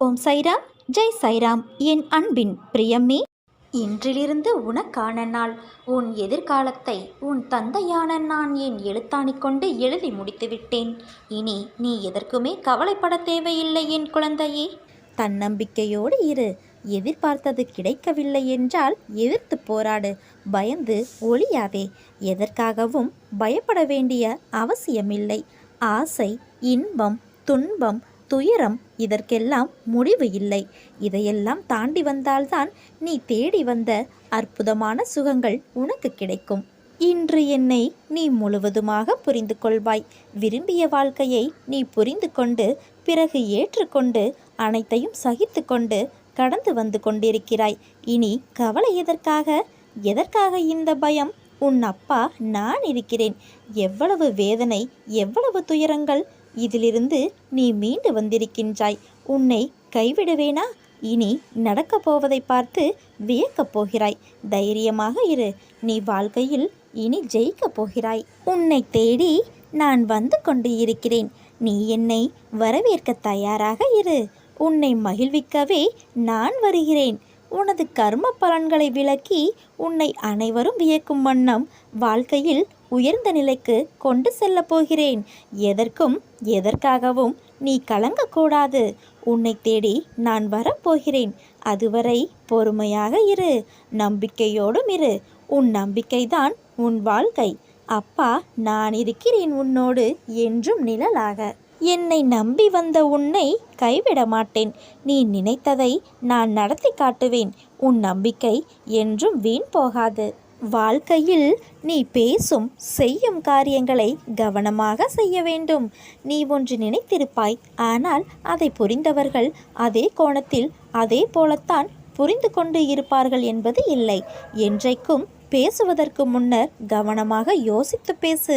ஓம் சைராம், ஜெய் சைராம். என் அன்பின் பிரியமே, இன்றிலிருந்து உனக்கான நாள். உன் எதிர்காலத்தை உன் தந்தையான நான் என் எழுத்தாணி கொண்டு எழுதி முடித்துவிட்டேன். இனி நீ எதற்குமே கவலைப்பட தேவையில்லை என் குழந்தையே. தன்னம்பிக்கையோடு இரு. எதிர்பார்த்தது கிடைக்கவில்லை என்றால் எதிர்த்து போராடு. பயந்து ஒளியாதே. எதற்காகவும் பயப்பட வேண்டிய அவசியமில்லை. ஆசை, இன்பம், துன்பம், துயரம், இதற்கெல்லாம் முடிவு இல்லை. இதையெல்லாம் தாண்டி வந்தால்தான் நீ தேடி வந்த அற்புதமான சுகங்கள் உனக்கு கிடைக்கும். இன்று என்னை நீ முழுவதுமாக புரிந்து கொள்வாய். விரும்பிய வாழ்க்கையை நீ புரிந்து கொண்டு பிறகு ஏற்றுக்கொண்டு அனைத்தையும் சகித்து கொண்டு கடந்து வந்து கொண்டிருக்கிறாய். இனி கவலை எதற்காக? எதற்காக இந்த பயம்? உன் அப்பா நான் இருக்கிறேன். எவ்வளவு வேதனை, எவ்வளவு துயரங்கள்! இதிலிருந்து நீ மீண்டு வந்திருக்கின்றாய். உன்னை கைவிடுவேனா? இனி நடக்கப் போவதை பார்த்து வியக்கப் போகிறாய். தைரியமாக இரு. நீ வாழ்க்கையில் இனி ஜெயிக்கப் போகிறாய். உன்னை தேடி நான் வந்து கொண்டு இருக்கிறேன். நீ என்னை வரவேற்க தயாராக இரு. உன்னை மகிழ்விக்கவே நான் வருகிறேன். உனது கர்ம பலன்களை விளக்கி உன்னை அனைவரும் வியக்கும் வண்ணம் வாழ்க்கையில் உயர்ந்த நிலைக்கு கொண்டு செல்லப் போகிறேன். எதற்கும் எதற்காகவும் நீ கலங்கக்கூடாது. உன்னை தேடி நான் வரப்போகிறேன். அதுவரை பொறுமையாக இரு. நம்பிக்கையோடும் இரு. உன் நம்பிக்கைதான் உன் வாழ்க்கை. அப்பா நான் இருக்கிறேன் உன்னோடு என்றும் நிழலாக. என்னை நம்பி வந்த உன்னை கைவிட மாட்டேன். நீ நினைத்ததை நான் நடத்தி காட்டுவேன். உன் நம்பிக்கை என்றும் வீண் போகாது. வாழ்க்கையில் நீ பேசும் செய்யும் காரியங்களை கவனமாக செய்ய வேண்டும். நீ ஒன்று நினைத்திருப்பாய், ஆனால் அதை புரிந்தவர்கள் அதே கோணத்தில் அதே போலத்தான் புரிந்து கொண்டு இருப்பார்கள் என்பது இல்லை. என்றைக்கும் பேசுவதற்கு முன்னர் கவனமாக யோசித்து பேசு.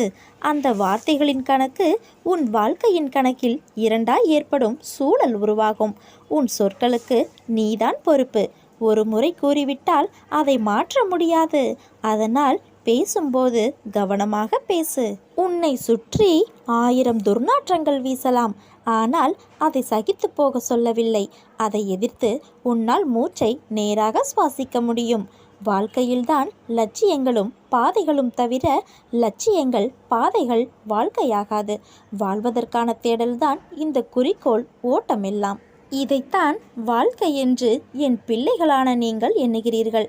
அந்த வார்த்தைகளின் கணக்கு உன் வாழ்க்கையின் கணக்கில் இரண்டாய் ஏற்படும் சூழல் உருவாகும். உன் சொற்களுக்கு நீதான் பொறுப்பு. ஒரு முறை கூறிவிட்டால் அதை மாற்ற முடியாது. அதனால் பேசும்போது கவனமாக பேசு. உன்னை சுற்றி 1000 துர்நாற்றங்கள் வீசலாம், ஆனால் அதை சகித்து போக சொல்லவில்லை. அதை எதிர்த்து உன்னால் மூச்சை நேராக சுவாசிக்க முடியும். வாழ்க்கையில்தான் லட்சியங்களும் பாதைகளும் தவிர லட்சியங்கள் பாதைகள் வாழ்க்கையாகாது. வாழ்வதற்கான தேடல்தான் இந்த குறிக்கோள் ஓட்டமெல்லாம். இதைத்தான் வாழ்க்கை என்று என் பிள்ளைகளான நீங்கள் எண்ணுகிறீர்கள்.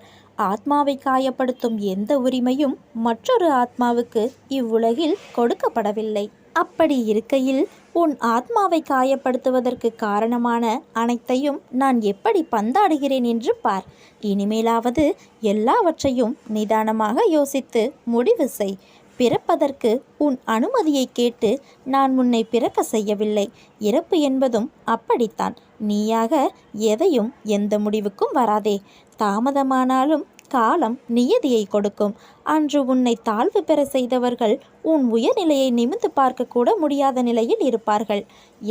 ஆத்மாவை காயப்படுத்தும் எந்த உரிமையும் மற்றொரு ஆத்மாவுக்கு இவ்வுலகில் கொடுக்கப்படவில்லை. அப்படி இருக்கையில் உன் ஆத்மாவை காயப்படுத்துவதற்கு காரணமான அனைத்தையும் நான் எப்படி பந்தாடுகிறேன் என்று பார். இனிமேலாவது எல்லாவற்றையும் நிதானமாக யோசித்து முடிவு செய். பிறப்பதற்கு உன் அனுமதியை கேட்டு நான் உன்னை பிறக்க செய்யவில்லை. இறப்பு என்பதும் அப்படித்தான். நீயாக எதையும் எந்த முடிவுக்கும் வராதே. தாமதமானாலும் காலம் நியதியை கொடுக்கும். அன்று உன்னை தாழ்வு பெற செய்தவர்கள் உன் உயர்நிலையை நிமிர்ந்து பார்க்க கூட முடியாத நிலையில் இருப்பார்கள்.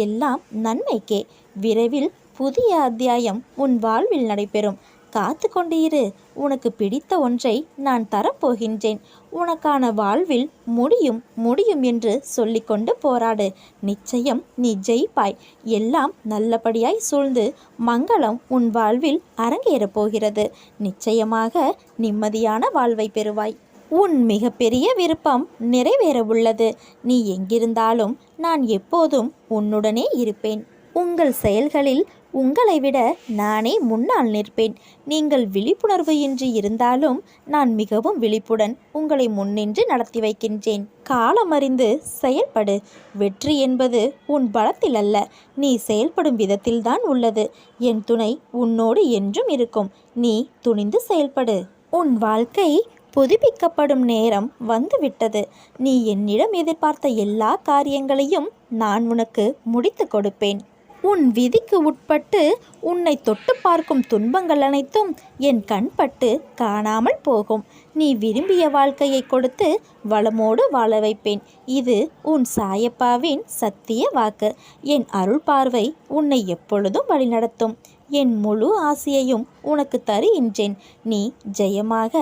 எல்லாம் நன்மைக்கே. விரைவில் புதிய அத்தியாயம் உன் வாழ்வில் நடைபெறும். காத்து கொண்டு இரு. உனக்கு பிடித்த ஒன்றை நான் தரப்போகின்றேன். உனக்கான வாழ்வில் முடியும் முடியும் என்று சொல்லிக்கொண்டு போராடு. நிச்சயம் நீ ஜெயிப்பாய். எல்லாம் நல்லபடியாய் சூழ்ந்து மங்களம் உன் வாழ்வில் அரங்கேறப் போகிறது. நிச்சயமாக நிம்மதியான வாழ்வை பெறுவாய். உன் மிகப்பெரிய விருப்பம் நிறைவேற உள்ளது. நீ எங்கிருந்தாலும் நான் எப்போதும் உன்னுடனே இருப்பேன். உங்கள் செயல்களில் உங்களை விட நானே முன்னால் நிற்பேன். நீங்கள் விழிப்புணர்வு இன்றி இருந்தாலும் நான் மிகவும் விழிப்புடன் உங்களை முன்னின்று நடத்தி வைக்கின்றேன். காலமறிந்து செயல்படு. வெற்றி என்பது உன் பலத்தில் அல்ல, நீ செயல்படும் விதத்தில்தான் உள்ளது. என் துணை உன்னோடு என்றும் இருக்கும். நீ துணிந்து செயல்படு. உன் வாழ்க்கை புதுப்பிக்கப்படும் நேரம் வந்துவிட்டது. நீ என்னிடம் எதிர்பார்த்த எல்லா காரியங்களையும் நான் உனக்கு முடித்து கொடுப்பேன். உன் விதிக்கு உட்பட்டு உன்னை தொட்டு பார்க்கும் துன்பங்கள் அனைத்தும் என் கண்பட்டு காணாமல் போகும். நீ விரும்பிய வாழ்க்கையை கொடுத்து வளமோடு வாழ வைப்பேன். இது உன் சாயப்பாவின் சத்திய வாக்கு. என் அருள் பார்வை உன்னை எப்பொழுதும் வழிநடத்தும். என் முழு ஆசையையும் உனக்கு தருகின்றேன். நீ ஜெயமாக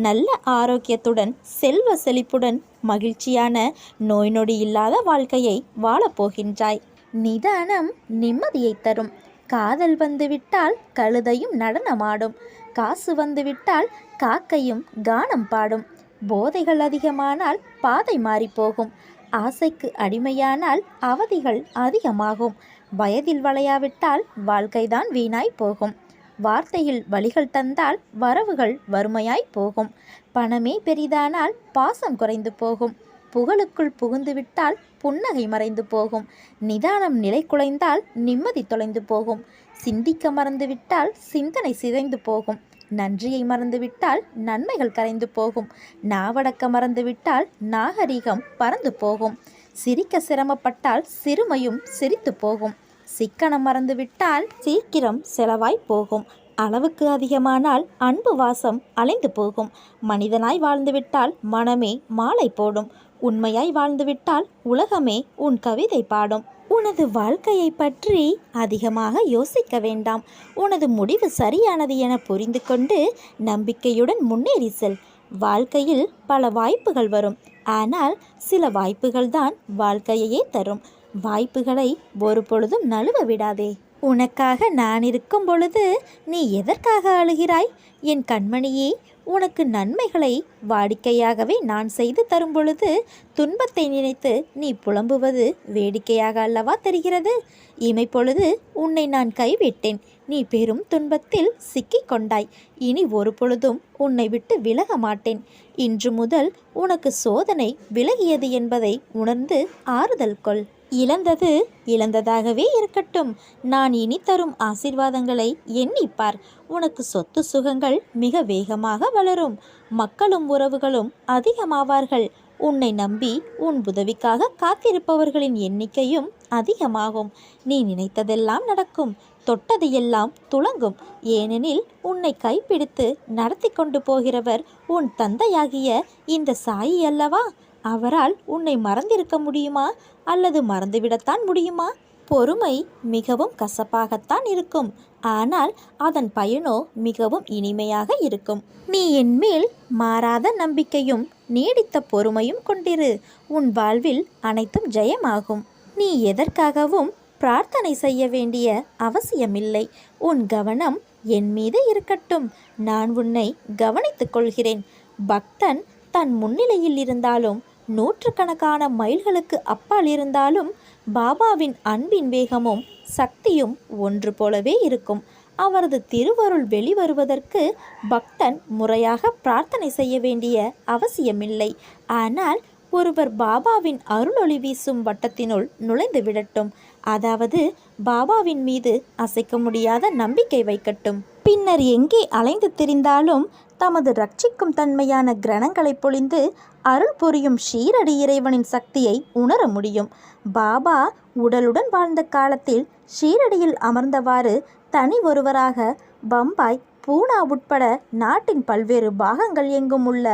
நல்ல ஆரோக்கியத்துடன் செல்வ செழிப்புடன் மகிழ்ச்சியான நோய் நொடி இல்லாத வாழ்க்கையை வாழப்போகின்றாய். நிதானம் நிம்மதியை தரும். காதல் வந்துவிட்டால் கழுதையும் நடனமாடும், காசு வந்துவிட்டால் காக்கையும் கானம் பாடும். போதைகள் அதிகமானால் பாதை மாறிப்போகும், ஆசைக்கு அடிமையானால் அவதிகள் அதிகமாகும். வயதில் வளையாவிட்டால் வாழ்க்கைதான் வீணாய் போகும், வார்த்தையில் வலிகள் தந்தால் வரவுகள் வறுமையாய் போகும். பணமே பெரிதானால் பாசம் குறைந்து போகும், புகழுக்குள் புகுந்துவிட்டால் புன்னகை மறைந்து போகும். நிதானம் நிலை குலைந்தால் நிம்மதி தொலைந்து போகும், சிந்திக்க மறந்துவிட்டால் சிந்தனை சிதைந்து போகும். நன்றியை மறந்துவிட்டால் நன்மைகள் கரைந்து போகும், நாவடக்க மறந்துவிட்டால் நாகரிகம் பறந்து போகும். சிரிக்க சிரமப்பட்டால் சிறுமையும் சிரித்து போகும், சிக்கனம் மறந்துவிட்டால் சீக்கிரம் செலவாய் போகும். அளவுக்கு அதிகமானால் அன்பு வாசம் அலைந்து போகும், மனிதனாய் வாழ்ந்துவிட்டால் மனமே மாலை போடும், உண்மையாய் வாழ்ந்துவிட்டால் உலகமே உன் கவிதை பாடும். உனது வாழ்க்கையை பற்றி அதிகமாக யோசிக்க வேண்டாம். உனது முடிவு சரியானது என புரிந்து கொண்டு நம்பிக்கையுடன் முன்னேறி செல். வாழ்க்கையில் பல வாய்ப்புகள் வரும், ஆனால் சில வாய்ப்புகள்தான் வாழ்க்கையையே தரும். வாய்ப்புகளை ஒரு பொழுதும் நழுவ விடாதே. உனக்காக நான் இருக்கும் பொழுது நீ எதற்காக அழுகிறாய்? என் கண்மணியே, உனக்கு நன்மைகளை வாடிக்கையாகவே நான் செய்து தரும் பொழுது துன்பத்தை நினைத்து நீ புலம்புவது வேடிக்கையாக அல்லவா தெரிகிறது? இமைப்பொழுது உன்னை நான் கைவிட்டேன், நீ பெரும் துன்பத்தில் சிக்கிக் கொண்டாய். இனி ஒரு பொழுதும் உன்னை விட்டு விலக மாட்டேன். இன்று முதல் உனக்கு சோதனை விலகியது என்பதை உணர்ந்து ஆறுதல் கொள். இழந்தது இழந்ததாகவே இருக்கட்டும். நான் இனி தரும் ஆசீர்வாதங்களை எண்ணிப்பார். உனக்கு சொத்து சுகங்கள் மிக வேகமாக வளரும், மக்களும் உறவுகளும் அதிகமாவார்கள். உன்னை நம்பி உன் உதவிக்காக காத்திருப்பவர்களின் எண்ணிக்கையும் அதிகமாகும். நீ நினைத்ததெல்லாம் நடக்கும், தொட்டது எல்லாம் துலங்கும். ஏனெனில் உன்னை கைப்பிடித்து நடத்தி கொண்டு போகிறவர் உன் தந்தையாகிய இந்த சாயி அல்லவா? அவரால் உன்னை மறந்திருக்க முடியுமா அல்லது மறந்துவிடத்தான் முடியுமா? பொறுமை மிகவும் கசப்பாகத்தான் இருக்கும், ஆனால் அதன் பயனோ மிகவும் இனிமையாக இருக்கும். நீ என்மேல் மாறாத நம்பிக்கையும் நீடித்த பொறுமையும் கொண்டிரு. உன் வாழ்வில் அனைத்தும் ஜெயமாகும். நீ எதற்காகவும் பிரார்த்தனை செய்ய வேண்டிய அவசியமில்லை. உன் கவனம் என் மீது இருக்கட்டும். நான் உன்னை கவனித்துக் கொள்கிறேன். பக்தன் தன் முன்னிலையில் இருந்தாலும் நூற்றுக்கணக்கான மைல்களுக்கு அப்பால் இருந்தாலும் பாபாவின் அன்பின் வேகமும் சக்தியும் ஒன்று போலவே இருக்கும். அவரது திருவருள் வெளிவருவதற்கு பக்தன் முறையாக பிரார்த்தனை செய்ய வேண்டிய அவசியமில்லை. ஆனால் ஒருவர் பாபாவின் அருளொளி வீசும் வட்டத்தினுள் நுழைந்து விடட்டும், அதாவது பாபாவின் மீது அசைக்க முடியாத நம்பிக்கை வைக்கட்டும். பின்னர் எங்கே அலைந்து திரிந்தாலும் தமது ரட்சிக்கும் தன்மையான கிரணங்களை பொழிந்து அருள் புரியும் ஷீரடி இறைவனின் சக்தியை உணர முடியும். பாபா உடலுடன் வாழ்ந்த காலத்தில் ஷீரடியில் அமர்ந்தவாறு தனி ஒருவராக பம்பாய், பூனா உட்பட நாட்டின் பல்வேறு பாகங்கள் எங்கும் உள்ள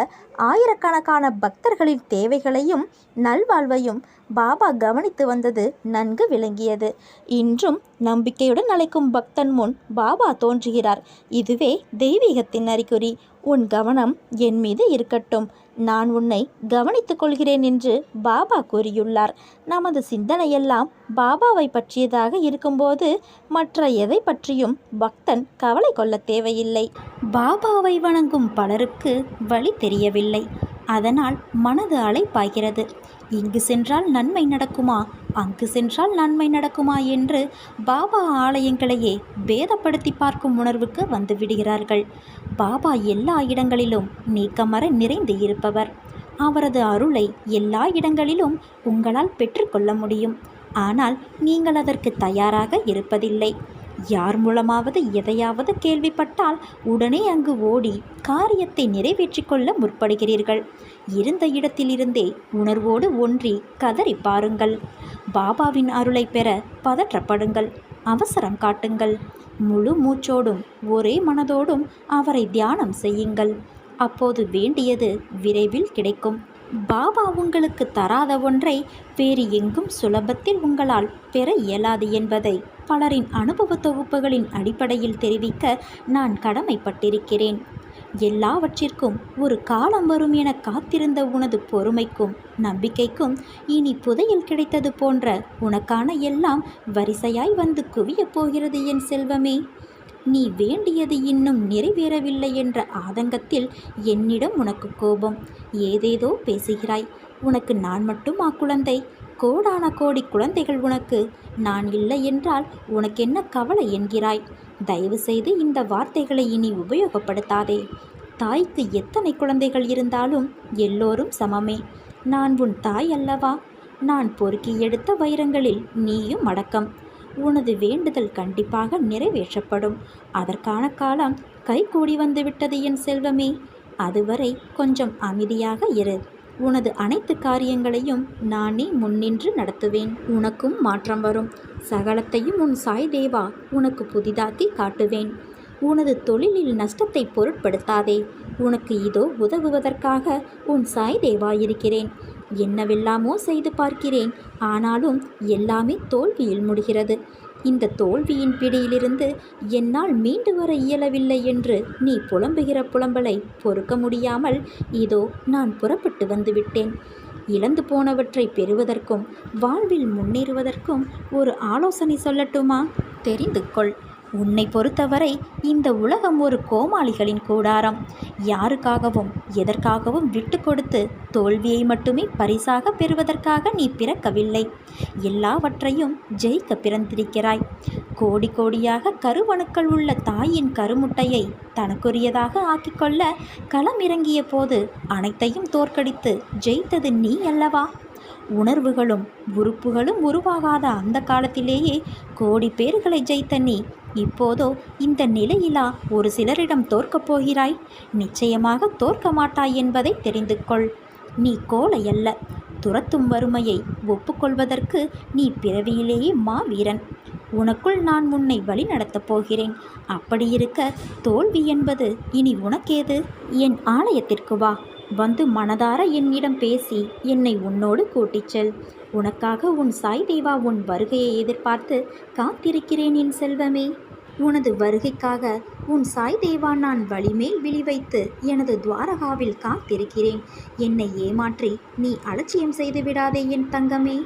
ஆயிரக்கணக்கான பக்தர்களின் தேவைகளையும் நல்வாழ்வையும் பாபா கவனித்து வந்தது நன்கு விளங்கியது. இன்றும் நம்பிக்கையுடன் அழைக்கும் பக்தன் முன் பாபா தோன்றுகிறார். இதுவே தெய்வீகத்தின் அறிகுறி. உன் கவனம் என் மீது இருக்கட்டும், நான் உன்னை கவனித்துக் கொள்கிறேன் என்று பாபா கூறியுள்ளார். நமது சிந்தனையெல்லாம் பாபாவை பற்றியதாக இருக்கும்போது மற்ற எதை பற்றியும் பக்தன் கவலை கொள்ள தேவையில்லை. பாபாவை வணங்கும் பலருக்கு வழி தெரியவில்லை, அதனால் மனது அலைப்பாய்கிறது. இங்கு சென்றால் நன்மை நடக்குமா, அங்கு சென்றால் நன்மை நடக்குமா என்று பாபா ஆலயங்களையே பேதப்படுத்தி பார்க்கும் உணர்வுக்கு வந்து விடுகிறார்கள். பாபா எல்லா இடங்களிலும் நீக்கமற நிறைந்து இருப்பவர். அவரது அருளை எல்லா இடங்களிலும் உங்களால் பெற்றுக்கொள்ள முடியும். ஆனால் நீங்கள் அதற்கு தயாராக இருப்பதில்லை. யார் மூலமாவது எதையாவது கேள்விப்பட்டால் உடனே அங்கு ஓடி காரியத்தை நிறைவேற்றிக் கொள்ள முற்படுகிறீர்கள். இருந்த இடத்திலிருந்தே உணர்வோடு ஒன்றி கதறி பாருங்கள். பாபாவின் அருளை பெற பதற்றப்படுங்கள், அவசரம் காட்டுங்கள். முழு மூச்சோடும் ஒரே மனதோடும் அவரை தியானம் செய்யுங்கள். அப்போது வேண்டியது விரைவில் கிடைக்கும். பாபா உங்களுக்கு தராத ஒன்றை வேறு எங்கும் சுலபத்தில் உங்களால் பெற இயலாது என்பதை பலரின் அனுபவ தொகுப்புகளின் அடிப்படையில் தெரிவிக்க நான் கடமைப்பட்டிருக்கிறேன். எல்லாவற்றிற்கும் ஒரு காலம் வரும் என காத்திருந்த உனது பொறுமைக்கும் நம்பிக்கைக்கும் இனி புதையல் கிடைத்தது போன்ற உனக்கான எல்லாம் வரிசையாய் வந்து குவியப் போகிறது என் செல்வமே. நீ வேண்டியது இன்னும் நிறைவேறவில்லை என்ற ஆதங்கத்தில் என்னிடம் உனக்கு கோபம். ஏதேதோ பேசுகிறாய். உனக்கு நான் மட்டுமா குழந்தை? கோடான கோடி குழந்தைகள் உனக்கு. நான் இல்லை என்றால் உனக்கென்ன கவலை என்கிறாய்? தயவு செய்து இந்த வார்த்தைகளை இனி உபயோகப்படுத்தாதே. தாய்க்கு எத்தனை குழந்தைகள் இருந்தாலும் எல்லோரும் சமமே. நான் உன் தாய் அல்லவா? நான் பொறுக்கி எடுத்த வைரங்களில் நீயும் அடக்கம். உனது வேண்டுதல் கண்டிப்பாக நிறைவேற்றப்படும். அதற்கான காலம் கைகூடி வந்துவிட்டது என் செல்வமே. அதுவரை கொஞ்சம் அமைதியாக இரு. உனது அனைத்து காரியங்களையும் நானே முன்னின்று நடத்துவேன். உனக்கும் மாற்றம் வரும். சகலத்தையும் உன் சாய் தேவா உனக்கு புதிதாக்கி காட்டுவேன். உனது தொழிலில் நஷ்டத்தை பொருட்படுத்தாதே. உனக்கு இதோ உதவுவதற்காக உன் சாய் தேவா இருக்கிறேன். என்னவெல்லாமோ செய்து பார்க்கிறேன். ஆனாலும் எல்லாமே தோல்வியில் முடிகிறது. இந்த தோல்வியின் பிடியிலிருந்து என்னால் மீண்டு வர இயலவில்லை என்று நீ புலம்புகிற புலம்பலை பொறுக்க முடியாமல் இதோ நான் புறப்பட்டு வந்துவிட்டேன். இழந்து போனவற்றை பெறுவதற்கும் வாழ்வில் முன்னேறுவதற்கும் ஒரு ஆலோசனை சொல்லட்டுமா? தெரிந்து கொள். உன்னை பொறுத்தவரை இந்த உலகம் ஒரு கோமாளிகளின் கூடாரம். யாருக்காகவும் எதற்காகவும் விட்டு கொடுத்து தோல்வியை மட்டுமே பரிசாக பெறுவதற்காக நீ பிறக்கவில்லை. எல்லாவற்றையும் ஜெயிக்க பிறந்திருக்கிறாய். கோடி கோடியாக கருவணுக்கள் உள்ள தாயின் கருமுட்டையை தனக்குரியதாக ஆக்கிக்கொள்ள களமிறங்கிய போது அனைத்தையும் தோற்கடித்து ஜெயித்தது நீ அல்லவா? உணர்வுகளும் உறுப்புகளும் உருவாகாத அந்த காலத்திலேயே கோடி பேர்களை ஜெயித்த நீ இப்போதோ இந்த நிலையிலா ஒரு சிலரிடம் தோற்கப் போகிறாய்? நிச்சயமாக தோற்க மாட்டாய் என்பதை தெரிந்து கொள். நீ கோழை அல்ல. துரத்தும் வறுமையை ஒப்புக்கொள்வதற்கு நீ பிறவியிலேயே மாவீரன். உனக்குள் நான் உன்னை வழி நடத்தப் போகிறேன். அப்படியிருக்க தோல்வி என்பது இனி உனக்கேது? என் ஆலயத்திற்கு வா. வந்து மனதார என்னிடம் பேசி என்னை உன்னோடு கூட்டிச் செல். உனக்காக உன் சாய் தேவா உன் வருகையை எதிர்பார்த்து காத்திருக்கிறேன் என் செல்வமே. உனது வருகைக்காக உன் சாய் தேவா நான் வழிமேல் விழி வைத்து எனது துவாரகாவில் காத்திருக்கிறேன். என்னை ஏமாற்றி நீ அலட்சியம் செய்து விடாதே என் தங்கமே.